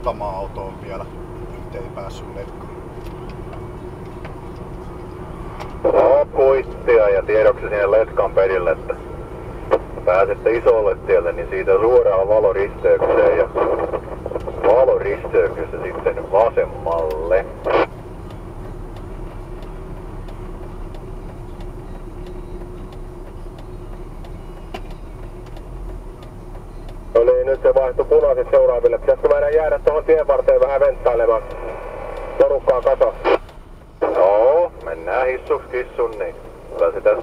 muutamaan autoon vielä. Nyt ei päässyt letkaan. Kuittia ja tiedoksi sinne letkan perille, että pääsette isolle tielle, niin siitä suoraan valoristeykseen ja valoristeyksessä sitten vasemmalle. No niin, nyt se vaihtui punaiset seuraaville. Pitäisikö meidän jäädä tuohon tien varteen vähän venttailemaan? Porukkaa kasa. Joo, mennään hissuks kissun, niin pääsetään.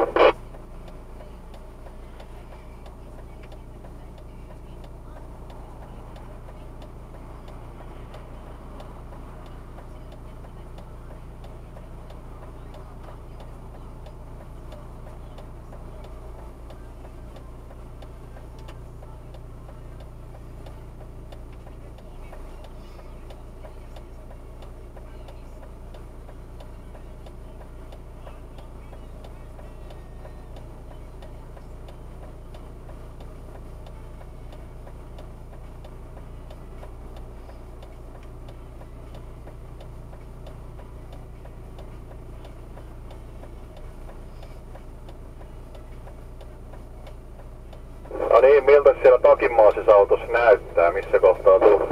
No niin, miltä siellä takinmaisessa autossa näyttää? Missä kohtaa tuu?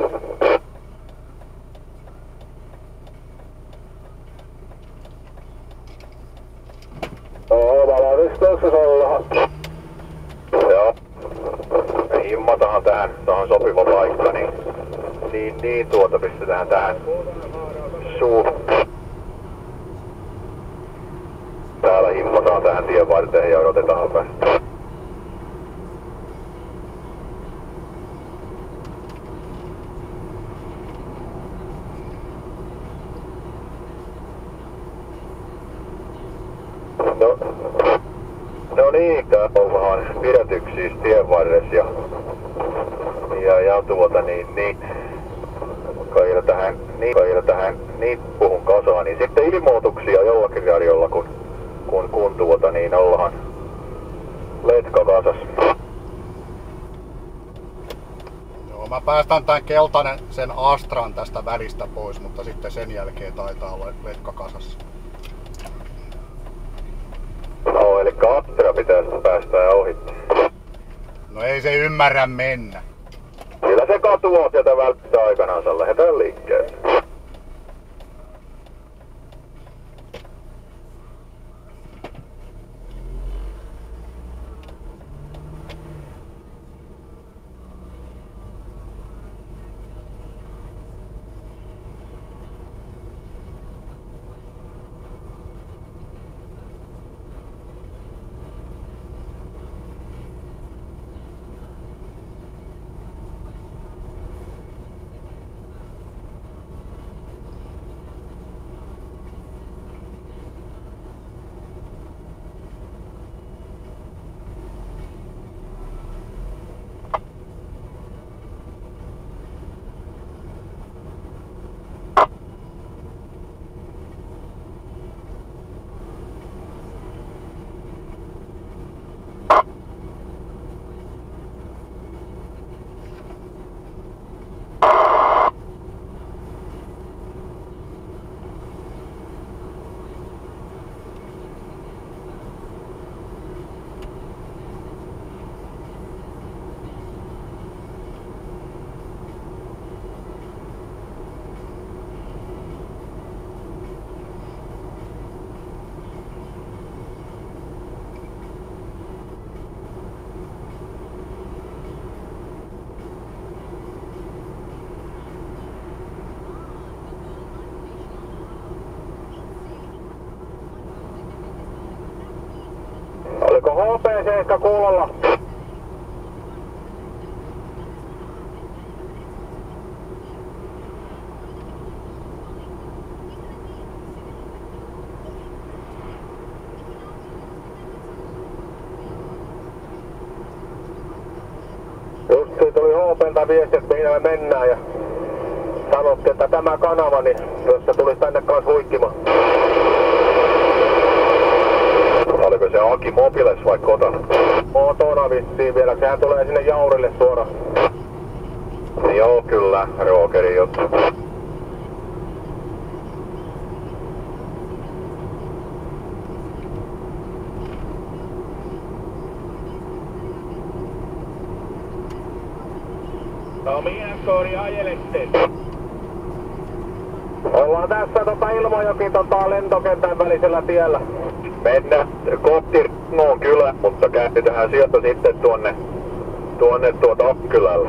Joo, valaistuksessa ollaan. Joo. Me himmatahan tähän sopiva paikka, niin pistetään tähän Täällä himmataan tähän tien varteen ja odotetaan päästä. No niin, täällä ollaan pidätyksissä tien varressa ja kaira tähän nippuhun kasaan, niin sitten ilmoituksia jollakin radiolla, kun ollaan letka kasassa. Joo, mä päästän tän keltainen sen Astran tästä välistä pois, mutta sitten sen jälkeen taitaa olla letka kasassa. No, eli Astra pitäisi päästää ohi. No ei se ymmärrä mennä. Kyllä se katuaa sieltä välttää aikanaan, lähdetään liikkeelle. Oliko HPC ehkä kuulolla? Justiin tuli HP:ltä viesti, että mihin me mennään ja sanottiin, että tämä kanava, niin jossa tuli tänne kanssa huikkimaan. Oliko se Aki Mobiles vai kotona? Kotona vissiin vielä, sehän tulee sinne Jaurille suoraan. Joo, kyllä, Rogerin juttu. No mihin koodi ajelette? Ollaan tässä Ilmajoki lentokentän välisellä tiellä. Mennään kohti Rengon kylä, mutta käännytähän sieltä sitten tuonne Akkylälle.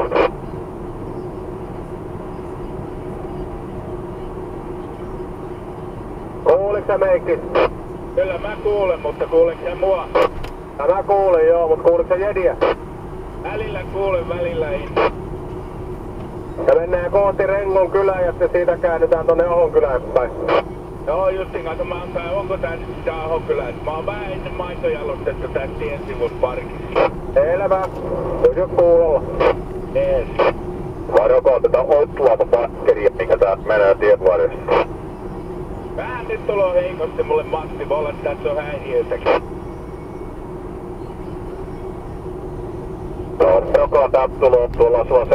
Kuuliko sä Meikki? Kyllä mä kuulen, mutta kuuleeko sä mua? Mä kuulin joo, mutta kuuliko sä Jediä? Välillä kuulen, välillä ei. Ja mennään kohti Rengon kylää ja siitä käännytään tonne Ahonkylään päin. Joo, justin kanssa mä oon onko tää nyt sitä Ahonkylää? Mä oon vähän ennen maitojalostettu tää tien sivusparkissa. Selvä. Pysy kuulolla. Ees. Varokaa tätä Outlaava bakteria, mikä täältä menee tien varressa. Vähän nyt tuloo heikosti mulle Matti, voi olla, että tässä on häiriöitäkin. No, joka täältä tulee tuolla sulla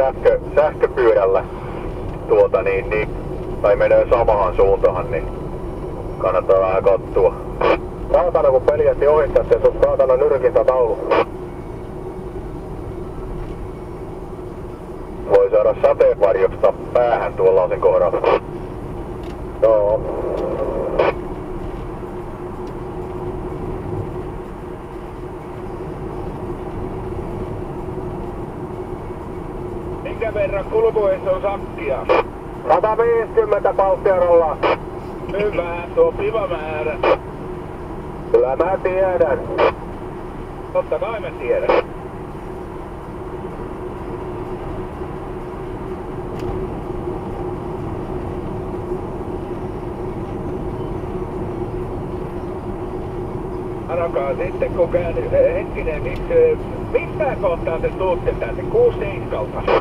sähköpyörällä tai menee samahan suuntaan, niin kannattaa vähän kattua. Saatana kun peli jätti ohittaa sen sun saatana nyrkintätaulu. Voi saada sateenvarjosta päähän tuolla sen kohdalla. Joo. Minkä verran kulkuessa on sakkia? 150 palttiarolla. Hyvä, sopiva määrä. Kyllä mä tiedän. Totta kai mä tiedän. Sanokaa sitten kun hetkinen, mistä kohtaa te tuutte tänne? 6-7?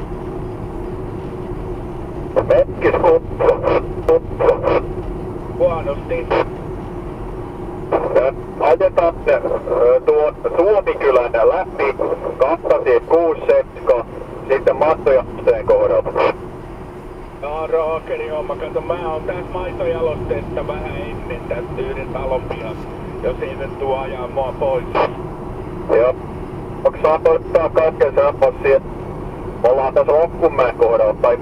Metkis kuppo. Huonosti. Ajetaan Suomikylän läpi, kahtasi 6-7, sitten Mattojalosten kohdalta. Joo, Rogerin homma. Kato, mä oon tässä maitojalosteesta vähän ennen tästä yhden talon pihassa. Jos ei nyt tuu ajaa mua pois. Joo. Onko saa ottaa kaiken sämpassia? Me ollaan tässä Lokkumäen kohdalla, tai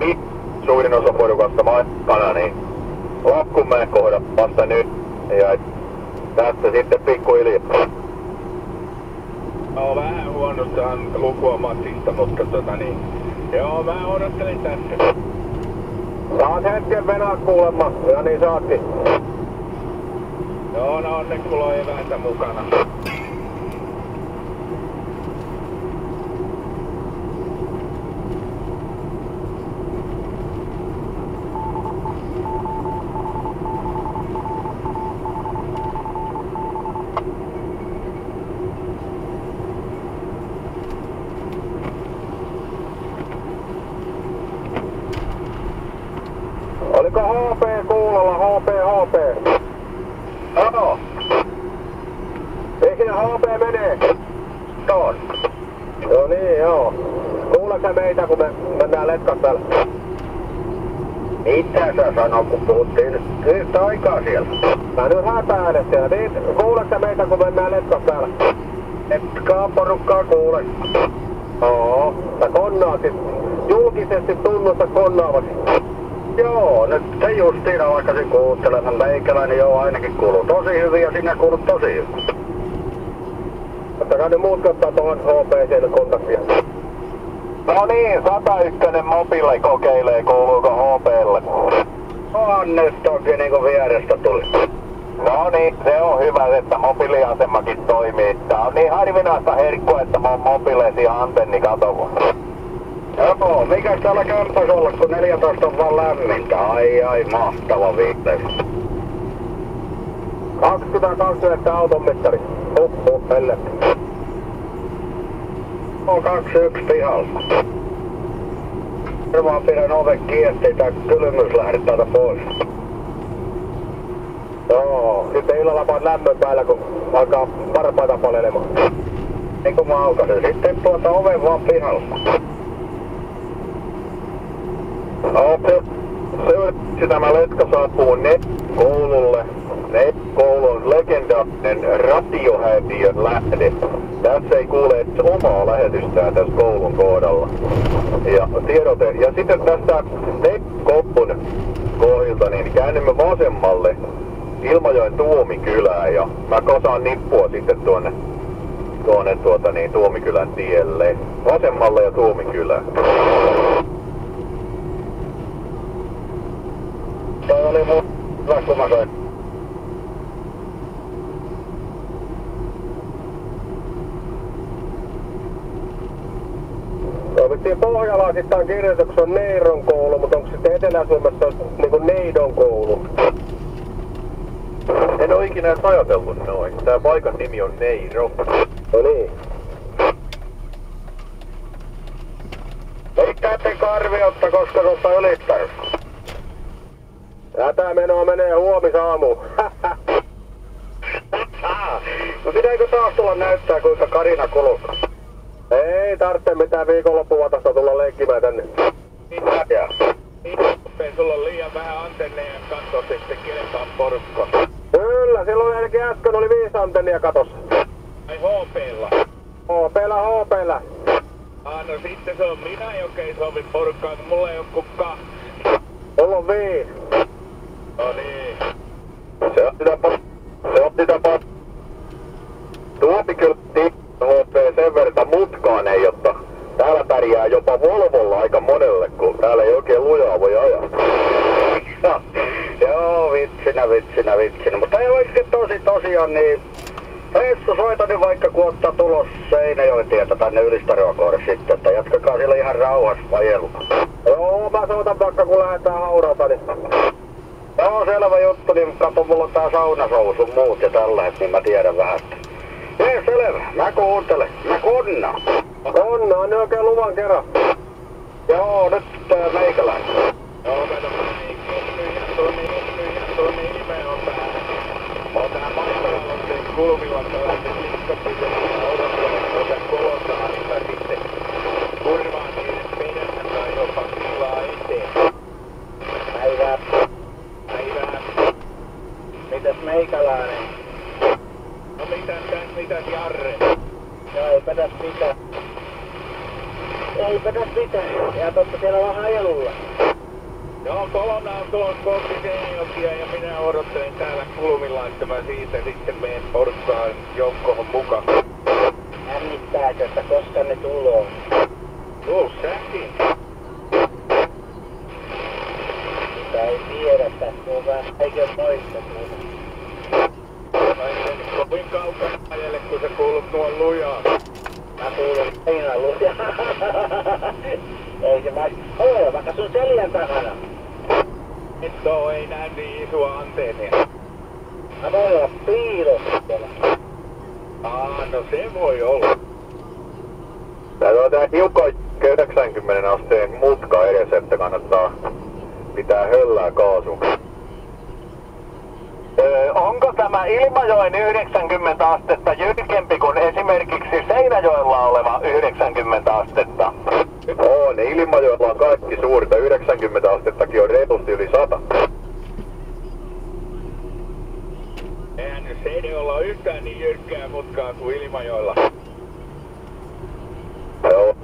suurin osa porukasta matkana, niin Lokkumäen kohdalla vasta nyt. Ja tästä sitten pikkuhiljaa. Joo, vähän huonostahan lukua Matista, mutta joo, mä odottelin tässä. Saat hetken venää kuulemma, ja niin saatkin. Joo, no onneksi mulla on eväitä mukana. Oliko HP kuulolla? HP. Joo. Mihin HP menee? Tuon. No niin, joo. Kuuleeko meitä, kun me mennään letkas täällä? Mitä sä sanoo, kun puhuttiin yhtä aikaa siellä? Mä nyt häpäilen siellä. Niin, kuuleeko meitä, kun mennään letkas täällä? Etkä porukkaa kuule. Oo. Sä konnaasit. Julkisesti tunnusta konnaavasi. Joo, nyt se justiin alkaisin kuuntelemaan. Meikäläinen joo ainakin kuuluu tosi hyvin ja sinä kuulut tosi hyvin. Ottakaa ne muutkin ottaa tuohon HPC:lle kontaktia. No niin, 101 mobile kokeilee, kuuluuko HP:lle. On nyt toki niinku vierestä tuli. No niin, se on hyvä, että mobiiliasemakin toimii. Tää on niin harvinaista herkkua, että mä oon mobiilesi ja antenni katolla. Joo, mikäs täällä kämppäs olla, kun 14 on vaan lämmintä. Ai, mahtava viihteys. 22 auton mittari. Helletti. On 21 pihalla. Varmaan pidän oven kiinni, tää kylmyys lähdet täältä pois. Joo, sitten illalla vaan lämmön päällä, kun alkaa varpaita palelemaan. Niin kun mä aukasen sitten oven vaan pihalla. Seuraavaksi tämä letka saapuu NET-koululle. NET-koulu on legendaarinen radiohäiriön lähde. Tässä ei kuule edes omaa lähetystään tässä koulun kohdalla. Ja tiedote. Ja sitten tästä NET-koulun kohdilta niin käännymme vasemmalle Ilmajoen Tuomikylään ja mä kasaan nippua sitten tuonne Tuomikylän tielle. Vasemmalle ja Tuomikylään. Toi oli mun kun mä soin. Vissiin pohjalaisittain kirjoituksessa on Neiron koulu, mutta onko sitten Etelä-Suomessa niinku Neidon koulu? En oo ikinä edes ajatellut noin. Tää paikan nimi on Neiro. No niin. Leikkäätte karviotta, koska tuosta ylittänyt. Tätä menoa menee huomisaamu. No pitääkö taas tulla näyttää, kuinka Karina kulkaa? Ei tarvitse mitään viikonloppuvatasta tulla leikkimään tänne. Mitä? Sulla on liian vähän antenneja ja katso sitten kelkaan porukka. Kyllä, silloin ainakin äsken oli 5 antennia katossa. Ai HP:lla? HP:llä. No sitten se on minä, joka ei sovi porukkaan, kun mulla ei oo kuin 2. Mulla on 5. No niin. Se on sitä Tuomikylä HP sen verran mutkainen, jotta täällä pärjää jopa Volvolla aika monelle, kun täällä ei oikein lujaa voi ajaa. No, joo, vitsinä. Mutta ei oikein tosiaan niin... Reissu soitani vaikka kun ottaa tulos Seinäjoen tietä tänne Ylistarjoakoille sitten, että jatkakaa siellä ihan rauhassa vajelu. Joo, mä soitan vaikka kun lähdetään hauralta, niin... Joo, selvä juttu, niin kato, mulla on tää saunasou sun muut ja tällaiset, niin mä tiedän vähän, että... Jee, selvä, mä kuuntelen, mä konnaan. Konnaan, ne oikein luvan kerran. Joo, nyt meikäläinen. Joo, kato, tuon nime on päällä. On tää paikalla kulmilla tällaisen liikkapisen ja odottanut tuota kolosaarista sitten kurvaan niiden perässä tai jopa tilaa eteen. Päivää. Mitäs meikäläinen? No mitäs Jarre? Joo, eipä täs mitään. Ja totta siellä on vähän ajelulla. Joo, kolonna on tuon kohti Seinäjokia ja minä odottelen täällä kulmilla, että mä siitä sitten menen porukkaan joukkoon mukaan. Jännittääkö, että koska ne tuloo? Tuu säkin. Sitä ei tiedä, tässä on vähän eikö moista tuolla. Mä en kaukana ajelle, kun sä kuulut tuon lujaa. Mä kuulun aina lujaa. Ei se vaikka sun seljän takana. Et ei näe niin isoa antennia. Mä voi olla piilossa siellä. No se voi olla. Täällä on tää hiukan 90 asteen mutka edessä, että kannattaa pitää höllää kaasuun. Onko tämä Ilmajoen 90 astetta jyrkempi kuin esimerkiksi Seinäjoella oleva 90 astetta? On, Ilmajoella on kaikki suurta, 90 astettakin on reilusti yli 100. Eihän nyt Seinäjoella ole yhtään niin jyrkkää mutkaa kuin Ilmajoella. Joo,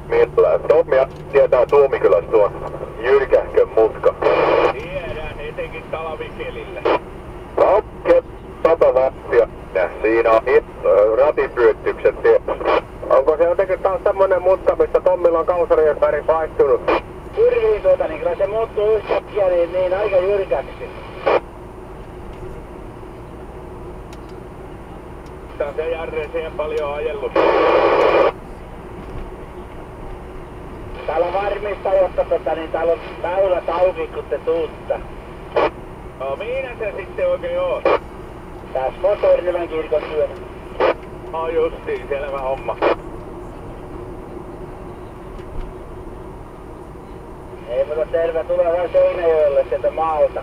millään. Tommi tietää Tuomikylästä tuon jyrkähkön mutka. Tiedän, etenkin talvikelillä. Hakke 100 wattia. Siinä on ratipyöttykset tietysti. Onko se jotenkin taas semmonen mutka, mistä Tommilla on kausarien väri vaihtunut? Kurvii niin kyllä se muuttuu yhtäkkiä niin aika jyrkäksi. Tää se Jarre siihen paljon ajellut. Täällä on varmista, jotta täällä on väylät auki, kun te tuutta. No missä se sitten oikein on? Tässä Motornylän kirkon työnä. No justiin, selvä homma. Ei mutta selvä, tulee vaan Seinäjoelle sieltä maalta.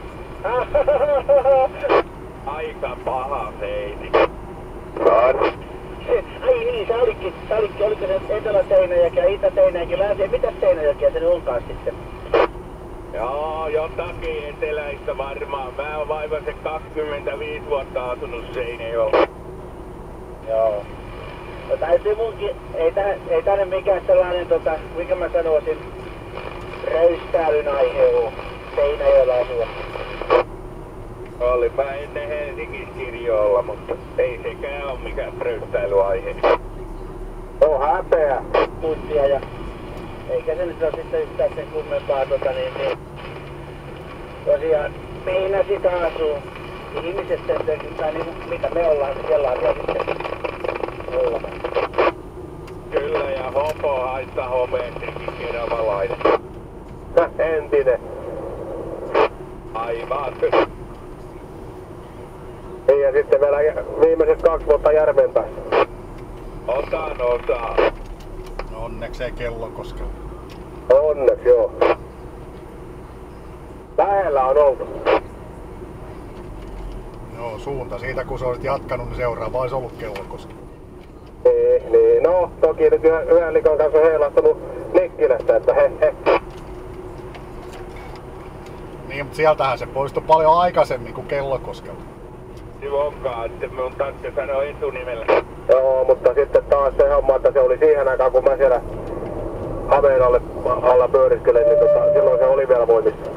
Aika paha Seini. Ai niin, se olikin, oliko se Etelä-Seinäjoki ja Itä-Seinäjoki, Länsi, mitäs Seinäjokia se nyt onkaan sitten? Joo, jotakin eteläistä varmaan. Mä oon vaivaisen 25 vuotta asunut Seinäjoella. Joo. No täytyy munkin, ei tänne mikään sellainen mikä mä sanoisin, röystäilyn aihe oo Seinäjoella asua. Olin mä ennen Helsingissä kirjoilla, mutta ei sekään oo mikään röystäilyaihe. On häpeä. Tuntia ja eikä se nyt oo sitten yhtään sen kummempaa tosiaan meillä sitä asuu. Ihmiset tai niinku mitä me ollaan, niin siellä on sitten ollaan. Kyllä ja hopo haittaa homeentekin keravalainen. Entinen. Aivan. Niin ja sitten vielä viimeiset 2 vuotta järven päässä. Otan osaa. No onneksi ei Kellokoskella. Onneksi joo. Lähellä on oltu. Joo, suunta siitä kun sä olisit jatkanut, niin seuraava olisi ollut Kellokoski. Niin, no toki nyt yhden likon kanssa heilahtanut Nikkilästä, että he. Niin, mutta sieltähän se poistui paljon aikaisemmin kuin Kellokoskella. Sivonkaan, että mun tarvitse sanoa etunimellä. Joo, mutta sitten taas se homma, että se oli siihen aikaan, kun mä siellä Hameen alla pyöriskelin, niin silloin se oli vielä voimissa.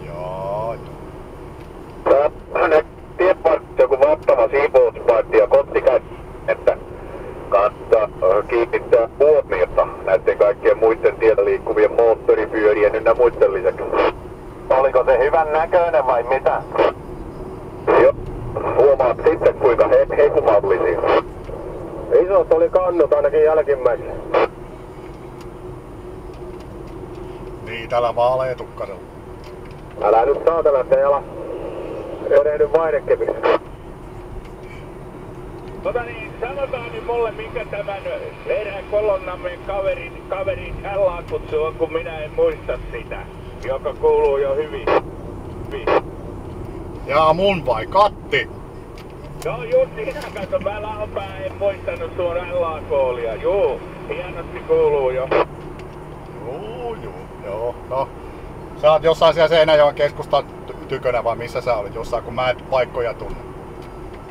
Joo. Ne tiepartti joku vattava siivouspartti ja kottikäy, että kannattaa kiinnittää huomiota näiden kaikkien muiden tiellä liikkuvien moottoripyörien ynnä muiden lisäksi. Oliko se hyvän näköinen vai mitä? Joo, huomaat sitten kuinka heikumallisia. Isot oli kannut ainakin jälkimmäisellä. Niin, tällä vaaleetukkasella. Älä nyt saatana, ettei ala erehdy vaihdekepiksi. Sanotaan nyt mulle, mikä tämän erään Kolonnammen kaverin L-kutsu on, kun minä en muista sitä, joka kuuluu jo hyvin. Jaa, mun vai Katti? Joo, just sinä kato, mä lahopää en muistanut sun L-koolia. Juu, hienosti kuuluu jo. Joo, no. Sä oot jossain siellä Seinäjoen keskustan tykönä vai missä sä olit? Jossain kun mä et paikkoja tunne.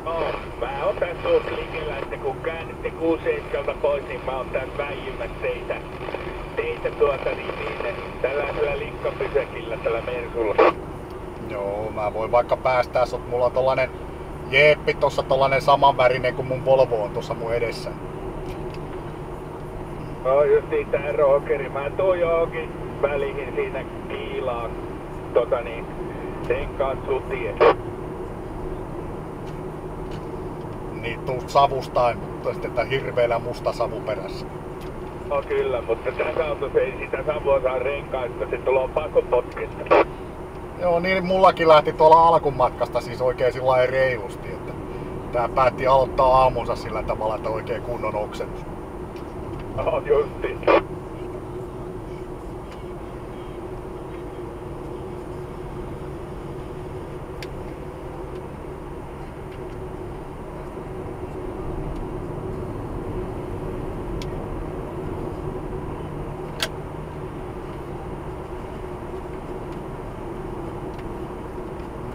No, mä otan suut likellä, että kun käännytte 6-7 pois, niin mä oon tässä väijymässä teitä tällaisella likkapysäkillä tällä Mersulla. Joo, mä voin vaikka päästää sut. Mulla on tollanen jeeppi tossa, tollanen samanvärinen kuin mun Volvo on tossa mun edessä. No justiin tää rookeri. Mä tuun johonkin väliin siinä kiilaan renkaat sutien. Niin tuut savustain, mutta sitten tää hirveellä musta savu perässä. No kyllä, mutta tässä autossa ei sitä savua saa renkaista, se tulee pakopotkesta. Joo, niin mullakin lähti tuolla alkumatkasta siis oikein sillä reilusti, että tää päätti aloittaa aamunsa sillä tavalla, että oikein kunnon oksennus. No justiin.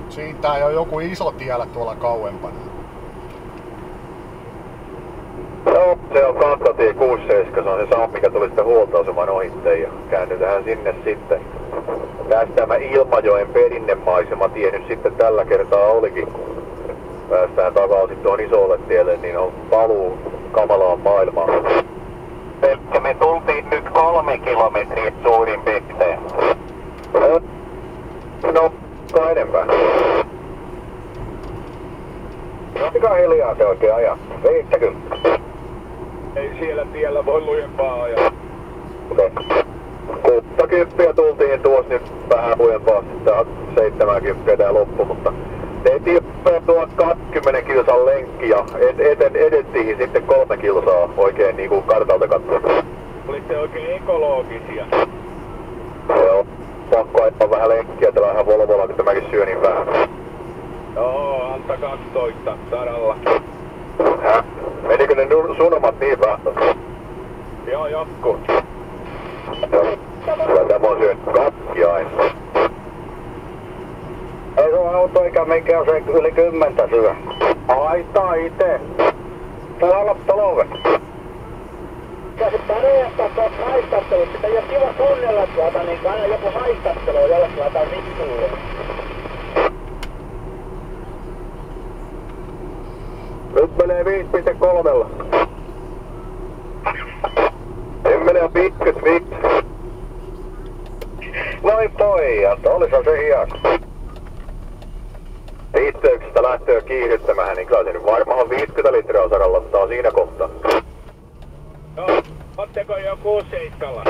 Siitä ei ole joku iso tiellä tuolla kauempana. Joo, se on kantatie 67, se on se sama, mikä tuli sitten huoltoaseman ohitteen ja käännytään sinne sitten. Tästä tämä Ilmajoen perinnemaisemattie nyt sitten tällä kertaa olikin. Päästään takaisin tuohon isolle tielle, niin on paluu kamalaan maailmaan. Elikkä me tultiin nyt 3 kilometriä suurin piirtein. No, enempää. Mikä hiljaa se oikein ajaa? 50. Ei siellä tiellä voi lujempaa ajaa. 60 tultiin tuossa nyt vähän lujempaa, sitten 70 tää loppu, mutta tehtiin tuo 20 kilsan lenkki ja edettiin sitten 3 kilsaa oikein niinku kartalta katsoen. Oliko se oikein ekologisia? Joo, pakko ajaa vähän lenkkiä, tällä vähän Volvolla, kun tämäkin syö niin vähän. Joo, alta 12 saralla. Menikö ne sunomat niin vähän? Joo, jotkut. Kyllä tämä on syönyt 2 aina. katso eikä mikä on se yli 10 syö. Haittaa ite. Täällä olla polve. Ja se pärjättää tuossa haistattelut. Sitä ei oo kiva kuunnella tuota, niin aina joku haistattelu, jolla laitetaan vittuille. Nyt menee 5.3. Nyt menee 55. Voi pojat, olisihan se hieno. Riitteyksistä lähtöä kiihdyttämään, niin kyllä se nyt varmaan 50 litraa saralla ottaa siinä kohtaa. No, ootteko jo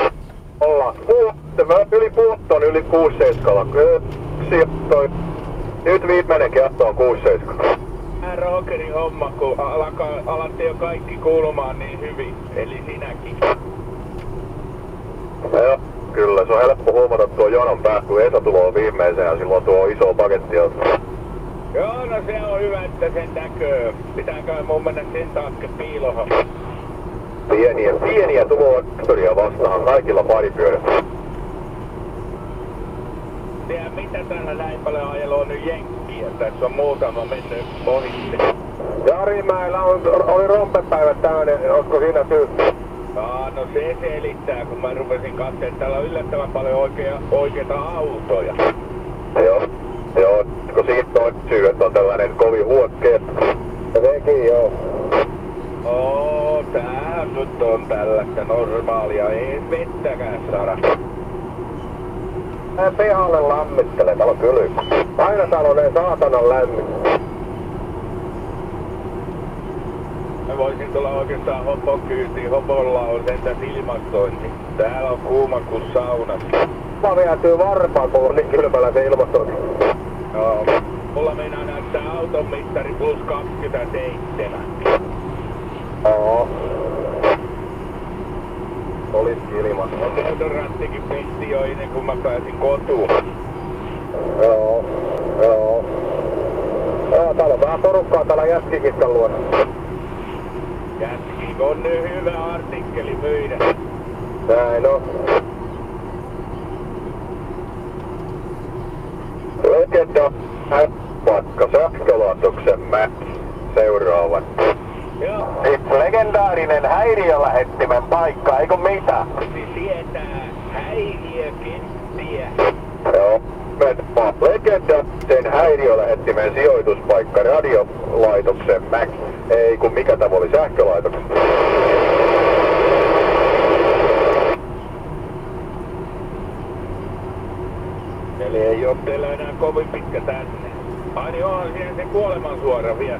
6-7? Ollaan. Yli puuttoon yli 6-7. Nyt viimeinen kiehto on 6-7. Tää rockerin homma, kun alatte jo kaikki kuulumaan niin hyvin. Eli sinäkin. Joo, kyllä se on helppo huomata tuo jonon päästä, kun Esa tulee viimeiseen ja silloin tuo iso paketti on. Joo, no se on hyvä, että sen näköö. Pitääkö mun mennä sen taakse piilohan? Pieniä tuloaktoria vastaan kaikilla paripyörillä. Tiedä mitä täällä näin paljon ajelua on nyt jenkkiä. Tässä on muutama mennyt ohitte. Jarimäellä oli rompepäivät tämmönen, ootko siinä syy? No se selittää, kun mä rupesin katsomaan, että täällä on yllättävän paljon oikeita autoja. Joo, kun siitä on syy, että on tällainen kovin huokkeen. Ja sekin joo. Tää nyt on tällaista normaalia, ei vettäkään saada. Mä pihalle lämmittelee, täällä on kylmä. Aina täällä on ne saatanan lämmin. Mä voisin tulla oikeastaan hopon kyytiin, hopolla on sentään ilmastointi. Täällä on kuuma kuin saunassa. Mä vietyy varpaan, kun on niin kylmällä se ilmastointi. Joo, mulla meinaa näyttää auton mittari plus 27. Oo. Olis ilman. Deodorantikin pesti jo ennen kuin mä pääsin kotuun. Joo. Täällä on vähän porukkaa täällä jätkikiskan luona. Jätki, on nyt hyvä artikkeli myydä. Näin on. Legenda matka sähkölaitoksen Mäki seuraavan. Joo. Legendaarinen häiriölähettimen paikka, eikö mitä? Se tietää häiriökenttiä. Joo. Legenda sen häiriölähettimen sijoituspaikka radiolaitoksen Mäki. Ei kun mikä tämä oli sähkölaitoksen. Eli ei oo teillä enää kovin pitkä tänne. Ai niin onhan siihen se kuolemansuora vielä.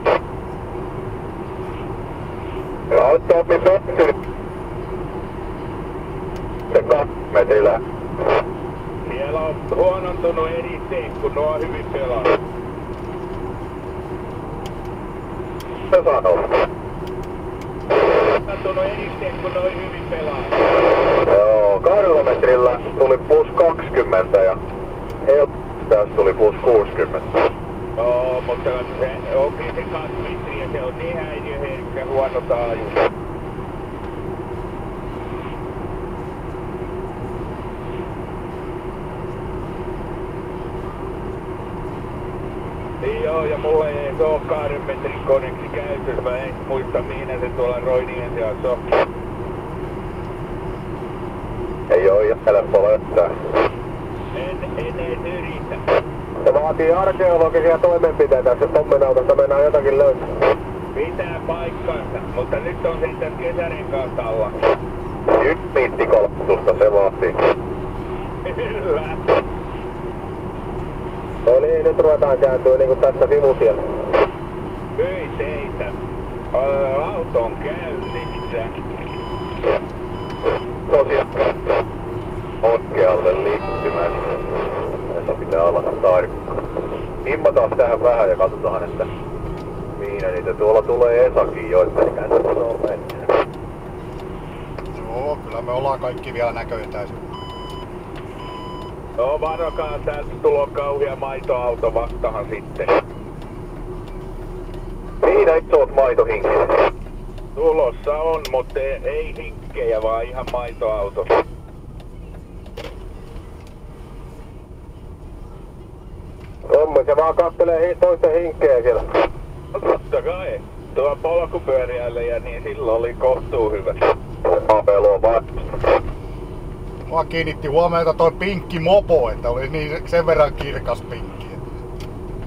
Auttoppi pettynyt. Se 2 metrillä. Siellä on huonontunut eristeet, kun nuo on hyvin pelannut. Se sanoo. Huonontunut eristeet, kun nuo on hyvin pelannut. Joo, 2 metrillä tuli plus 20 ja tästä tuli plus 60. Joo, mutta se onkin se 2 metriä, se on niin häiriöherkkä huono taajuus. Joo, ja mulla ei edes oo 2 metrin koneksi käytössä. Mä en muista mihin se tuolla roinien seassa on. Ei oo ihan helppo löytää. En edes yritä. Se vaatii arkeologisia toimenpiteitä, jos tommenautosta mennään jotakin löytää. Pitää paikkaansa, mutta nyt on sitten kesärenkaat alla. 1 miittikolptusta se vaatii. Kyllä. No niin, nyt ruvetaan kääntyä niinku tästä sivutiellä. Hyi teitä. Auto on käynnissä. Tosiaan. Oikealle liittymässä. Tässä pitää olla tarkka. Himmataan tähän vähän ja katsotaan, että mihin niitä tuolla tulee Esakin jo, että ikään se on mennä. Joo, kyllä me ollaan kaikki vielä näköetäisiä. No varokaa, täältä tulee kauhea maitoauto vastahan sitten. Siinä isot maitohinkit. Tulossa on, mutta ei hinkkejä, vaan ihan maitoauto. Tommi, se vaan kattelee toisten hinkkejä siellä. No totta kai. Tuo polkupyöriäilijä, niin silloin oli kohtuu hyvä. Apelo vasta. Mua kiinnitti huomiota toi pinkki mopo, että oli niin sen verran kirkas pinkki.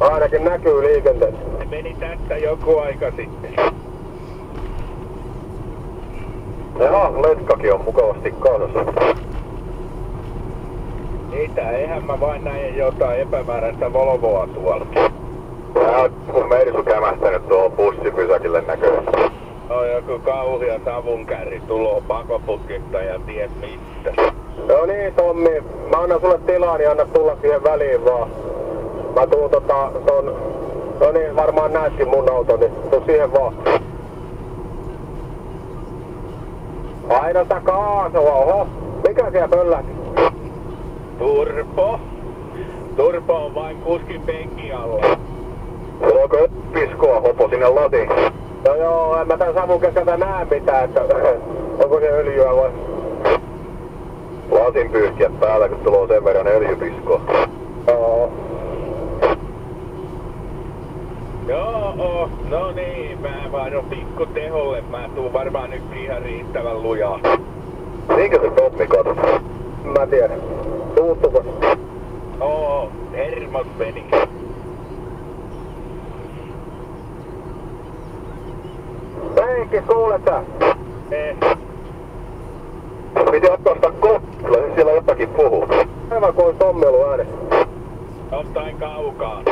Ainakin näkyy liikenteessä. Se meni tästä joku aika sitten. Jaha, letkakin on mukavasti kanssa. Niitä, eihän mä vain näin jotain epämääräistä Volvoa tuolla. Tää on kun Mersu kämähtänyt tuohon bussipysäkille näköjään. On joku kauhia savunkärri tuloo pakoputkista ja ties mistä. No niin Tommi, mä annan sulle tilaa, niin anna tulla siihen väliin vaan. Mä tuun no niin, varmaan näetkin mun auton, niin tuu siihen vaan. Paina sitä kaasua, oho. Mikä siellä pöllähti? Turpo? Turpo on vain kuskin penki alla. Tuleeko piskoa hopo sinne latiin? No joo, en mä tän savun keskeltä näe mitään, että onko se öljyä vai? Lasin pyyhkiät päällä, kun tulee sen verran öljypiskoa. Joo. Joo, no niin, mä vain on pikku teholle. Mä tuun varmaan nyt ihan riittävän lujaa. Niinkö se Tommi katsoo? Mä tiedän. Tuuttuko? Hermot meni. Heikki, kuulet sä? Piti ottaa sitä koppila, siis siellä jotakin puhuu. Aivan kuin olisi Tommi ollut äänessä. Jostain kaukaa.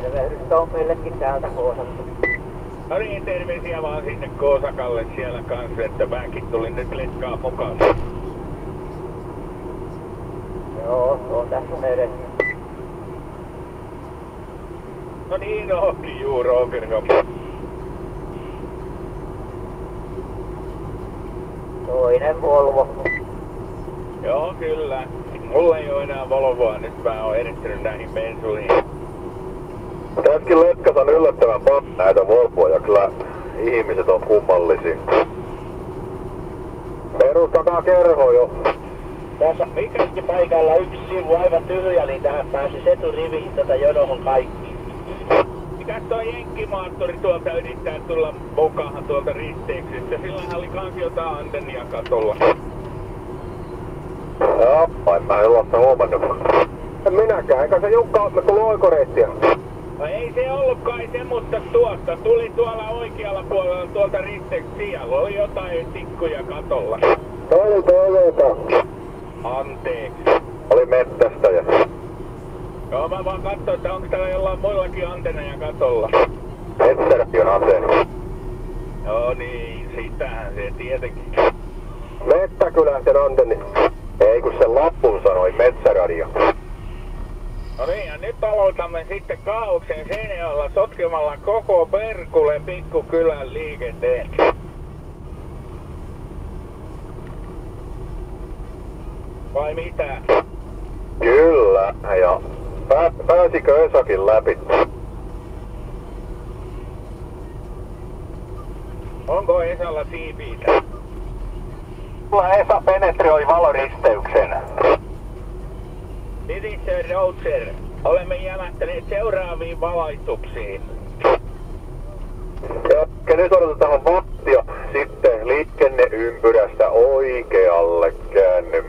Tervehdys Tommillekin täältä Koosasta. No niin, terveisiä vaan sinne Koosakalle siellä kanssa, että mäkin tulin nyt letkaa mukaan. Joo, on tässä edessä. No niin, onkin juu, Roger. Toinen Volvo. Joo, kyllä. Mulla ei oo enää Volvoa, nyt mä oon erittänyt näihin bensuihin. Tässäkin letkas on yllättävän paljon näitä Volvoja, kyllä ihmiset on kummallisia. Perustakaa kerho jo. Tässä on mikäkin paikalla yksi sivu aivan tyhjä, niin tähän pääsisi eturiviin jonohon kaikki. Mikäs toi jenkkimaattori tuolta yrittää tulla mukaan tuolta risteyksestä? Silloinhan oli kans jotain antennia katolla. Joo, en mä sellaista huomannut. En minäkään, eikä se Jukka ole tullut oikoreittiä. No ei se ollut kai semmoista tuosta. Tuli tuolla oikealla puolella tuolta risteyksestä. Siellä oli jotain tikkuja katolla. Oli Toyota. Anteeksi. Oli mettästäjä. Joo, mä vaan katsoin, että onko täällä jollain muillakin antenneja katolla. Metsäräkin on antenni. Joo niin, sitähän se tietenkin. Mettäkyläisten antenni. Ei kun se lappun sanoi metsäradio. No niin, ja nyt aloitamme sitten kaauksen Seinäjoella sotkemalla koko Perkulen pikkukylän liikenteen. Vai mitä? Kyllä, ja pääsikö Esakin läpi? Onko Esalla siipiitä? Mulla Esa penetroi valoristeyksen. Sir Roger, olemme jämähtäneet seuraaviin valaistuksiin. Ja nyt odotetaan vattia, sitten liikenneympyrästä oikealle käänny.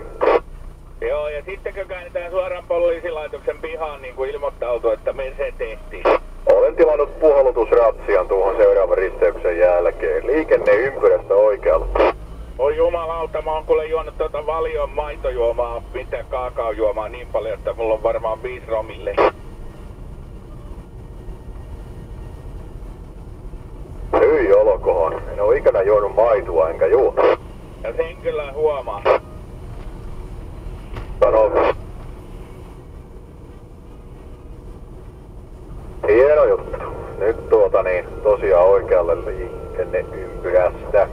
Joo, ja sittenkö käännetään suoraan poliisilaitoksen pihaan niin kuin ilmoittautu, että me se tehtiin. Olen tilannut puhallutusratsian tuohon seuraavan risteyksen jälkeen. Liikenneympyrästä oikealle. Oi jumalauta, mä oon kuule juonut Valion maitojuomaa, mitä kaakaojuomaa niin paljon, että mulla on varmaan 5 romille. Hyi olkoon, en oo ikinä juonut maitoa enkä juo. Ja sen kyllä huomaa. Sano. Hieno juttu. Nyt tosiaan oikealle liikenneympyrästä.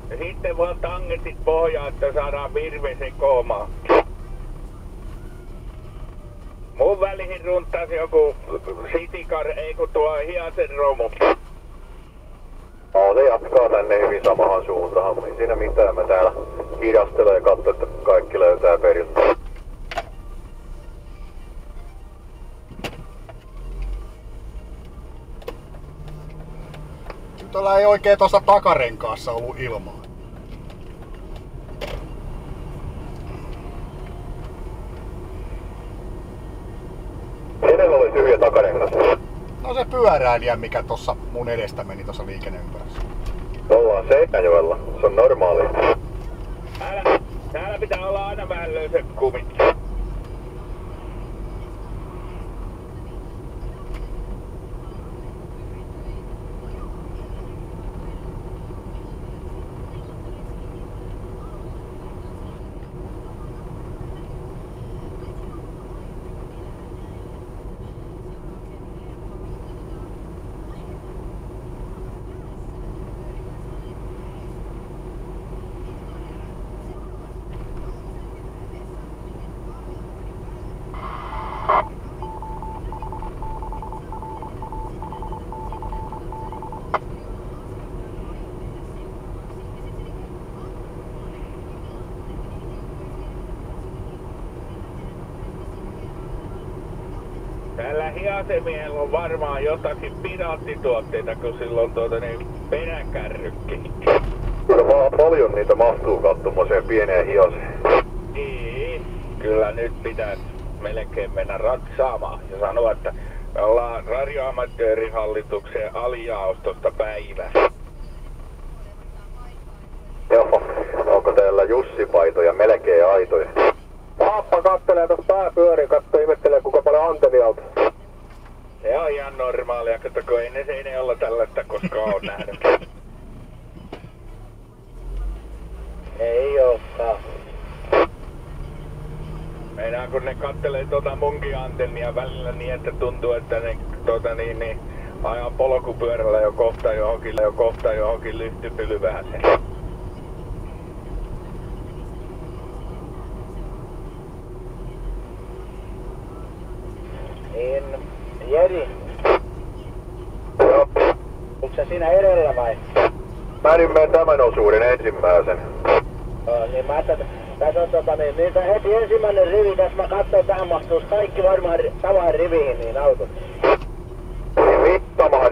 Ja sitten vaan tangetit pohjaa, että saadaan virve sekoomaan. Mun välihin runttaisi joku Citycar, ei kun tuo Hiasen romu. No, se jatkaa tänne hyvin samahan suuntaan. Ei siinä mitään. Mä täällä hidastelen ja katson, että kaikki löytää periltä. Tytöllä ei oikein tuossa takarenkaassa ollut ilmaa. Kenellä oli tyhjä takarengas? No se pyöräilijä, mikä tossa mun edestä meni tossa liikenneympyrässä. Ollaan Seinäjoella. Se on normaalia. Täällä pitää olla aina vähän löysät kumit. Tällä hiasemiehellä on varmaan jotakin piraattituotteita, kun silloin peräkärrykki. Kyllä paljon niitä mahtuu kattomaseen pieneen hiaseen. Niin, kyllä nyt pitäisi melkein mennä ratsaamaan ja sanoa, että me ollaan radioamatöörihallituksen alijaostosta päivä. Joo, onko täällä Jussi-paitoja melkein aitoja? Pappa kattelee tossa pääpyöriä, katso ihmettelee kuinka paljon antenialta. Se on ihan normaalia, kato kun ei ne Seinäjoella tällaista koskaan ole nähnyt. Ei ookaan. Meinaan kun ne kattelee munkin antennia välillä niin, että tuntuu, että ne ajaa polkupyörällä jo kohta johonkin lyhtypylväseen. Niin, Jeri, Joo. onko sä siinä edellä vai? Mä nyt menen tämän osuuden ensimmäisen. Niin mä ajattelin, tässä on niitä heti ensimmäinen rivi, tässä mä katsoin, tähän mahtuis kaikki varmaan samaan riviin niin autot. Niin samahan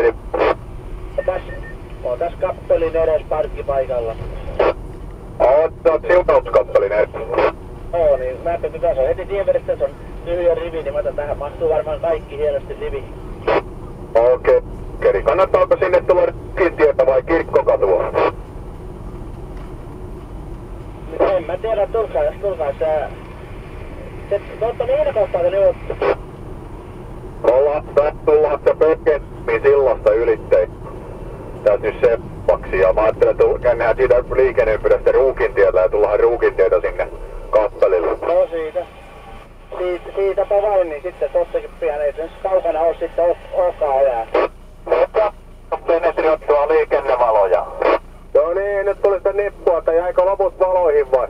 Tässä kappelin edes parkkipaikalla. Oot siunauskappelin edessä. Joo, niin mä ajattelin, että tässä on heti tien vedestä, se on tyhjä rivi, niin mä ajattelin, tähän mahtuu varmaan kaikki hienosti riviin. Okei. Kannattaako sinne tulla Rukintietä vai Kirkkokatua? En mä tiedä, tulkaa sä... Te ootte mihin kohtaa te nyt? Tullaan se Pökkenmin sillasta ylittein. Täytyy seppaksi ja mä ajattelen, että kännään siitä liikenneympyrästä Ruukintiellä ja tullaan Ruukintietä sinne kappelille. No siitäpä vain, niin sitten tossakin pian ei se kaukana oo sitten olekaan enää. Penetriottua liikennevaloja. No niin, nyt tuli sitä nippua, että jäikö loput valoihin vai?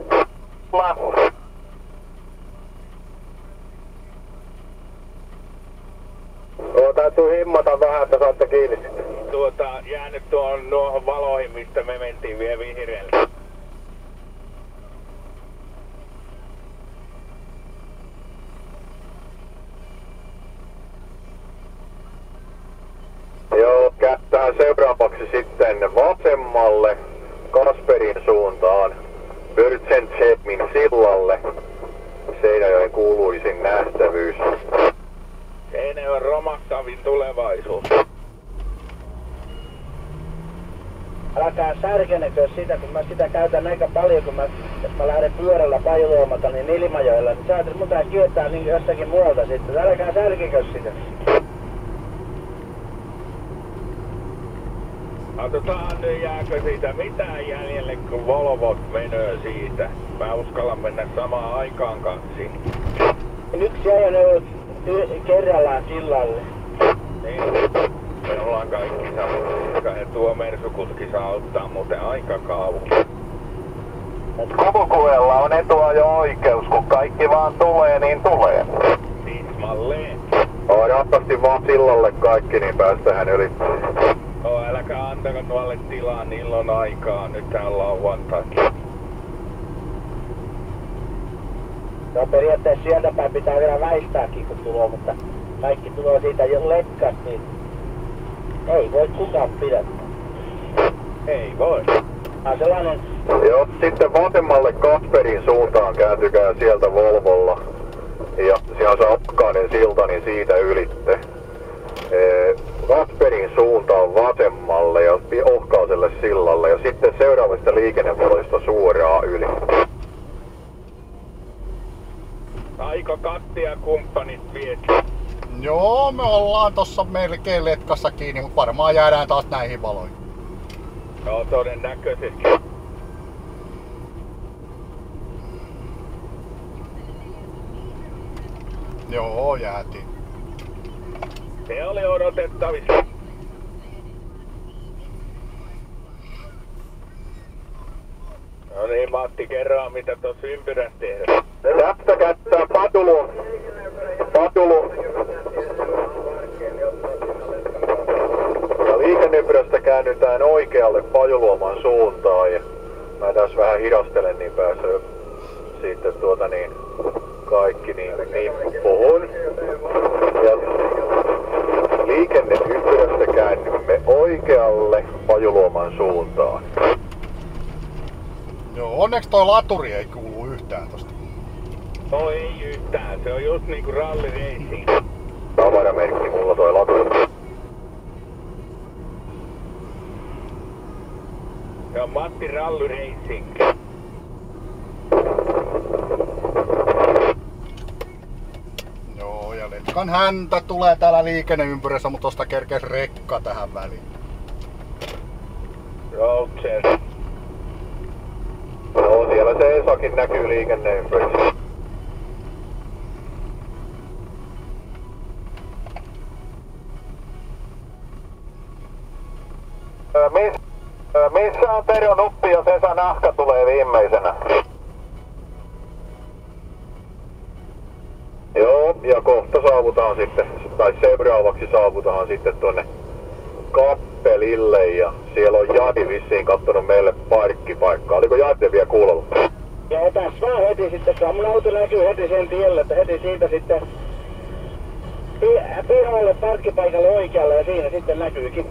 Täytyy himmata vähän, että saatte kiinni sitten. Jäänyt nuohon valoihin, mistä me mentiin vielä vihreälle. Joo, kättää seuraavaksi sitten vasemmalle Kasperin suuntaan Börtsenshemin sillalle. Seinäjoen kuuluisin nähtävyys. Seinäjoen romahtavin tulevaisuus. Älkää särkenekö sitä, kun mä sitä käytän aika paljon, kun jos mä lähden pyörällä Pajuluomalta niin Ilmajoella, niin sä ajattelet, mun tää kiertää niin jossakin muualta sitten. Älkää särkikö sitä. Katsotaan nyt jääkö siitä mitään jäljelle, kun Volvot menee siitä. Mä uskallan mennä samaan aikaan kanssa. Yksi ajoneuvo kerrallaan sillalle. Niin, me ollaan kaikki samoja. Ja tuo Mersukuski saa ottaa muuten aika kauan. Kulkuella on etuajo-oikeus, kun kaikki vaan tulee, niin tulee. Tismalleen. Rapsasti vaan sillalle kaikki, niin päästähän yli. Älkää antako tuolle tilaa, niillä on aikaa. Nyt täällä lauantaikin. No periaatteessa sieltä päin pitää vielä väistääkin kun tulo, mutta kaikki tulo siitä jo lekkas, niin ei voi kukaan pidättää. Ei voi. Sellainen... Joo, sitten vasemmalle Kasperin suuntaan kääntykää sieltä Volvolla. Ja siellä on se Okkainen silta, niin siitä ylitte. Kasperin suuntaan vasemmalle ja Ohkaiselle sillalle ja sitten seuraavasta liikennevaloista suoraan yli. Aika Katti ja kumppanit viet. Joo, me ollaan tossa melkein letkassa kiinni, mutta varmaan jäädään taas näihin valoihin. Joo, todennäköisesti. Joo, jäätiin. Se oli odotettavissa. No niin, Matti, kerro mitä tuossa ympyrässä tehdään. Tästä käyttää Patulu. Ja liikenneympyrästä käännytään oikealle Pajuluoman suuntaan. Ja mä tässä vähän hidastelen, niin pääsee sitten kaikki niin puhun. Ja liikenneympyrästä käännymme oikealle Pajuluoman suuntaan. Joo, onneksi toi laturi ei kuulu yhtään tosta. No ei yhtään, se on just niinku rally racing. Tavaramerkki mulla toi laturi. Se on Matti Rally Racing. Joo, ja letkan häntä tulee täällä liikenneympyrässä, mutta tosta kerkes rekka tähän väliin. Roadster. No siellä se Esakin näkyy liikenneympyrässä. Missä on Tero Nuppi, jos Esa Nahka tulee viimeisenä? Joo, ja kohta saavutaan sitten, tai seuraavaksi saavutaan sitten tuonne Kappelille ja siellä on Jari vissiin kattonut meille parkkipaikkaa. Oliko Jari vielä kuulolla? Ja tässä vaan heti sitten, kun mun auto näkyy heti sen tielle, että heti siitä sitten pihalle parkkipaikalle oikealle ja siinä sitten näkyykin.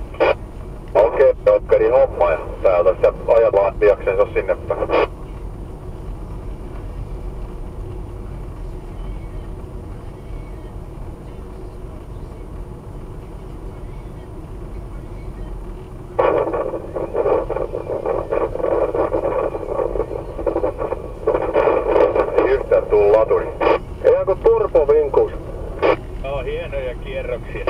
Okei, Okkari homma ja täältä sitten ajellaan piaksensa sinne päin. Ei yhtään tuu laturi. Ei onko turbovinkuus? On hienoja kierroksia.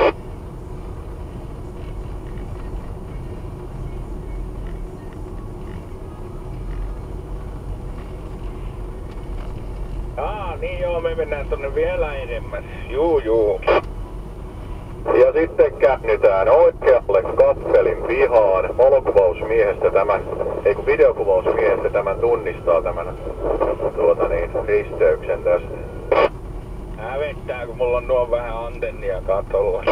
Niin joo, me mennään tonne vielä enemmän. Juu. Ja sitten käännytään oikealle Kappelin pihaan. Valokuvausmiehestä videokuvausmiehestä tämän tunnistaa tämän risteyksen tästä. Hävettää, kun mulla on nuo vähän antennia katolla.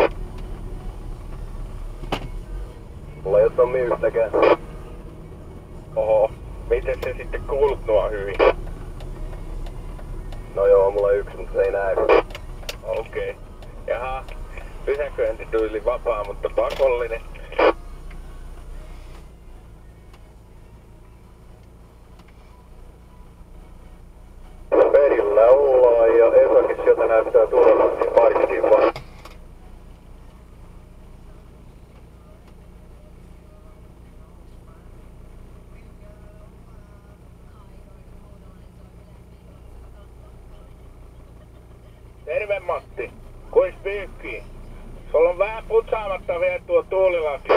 Mulla ei oo Tommi yhtäkään. Oho, miten se sitten kuulut nuo hyvin? No joo, mulla on yksi, mutta se ei näy. Okei. Jaha, pysäköinti tuli vapaa, mutta pakollinen. Perillä ollaan ja Esakin sieltä näyttää tulevan niin parkkiin vaan. Terve Matti, kuis pyykkii? Sulla on vähän putsaamatta vielä tuo tuulilaki.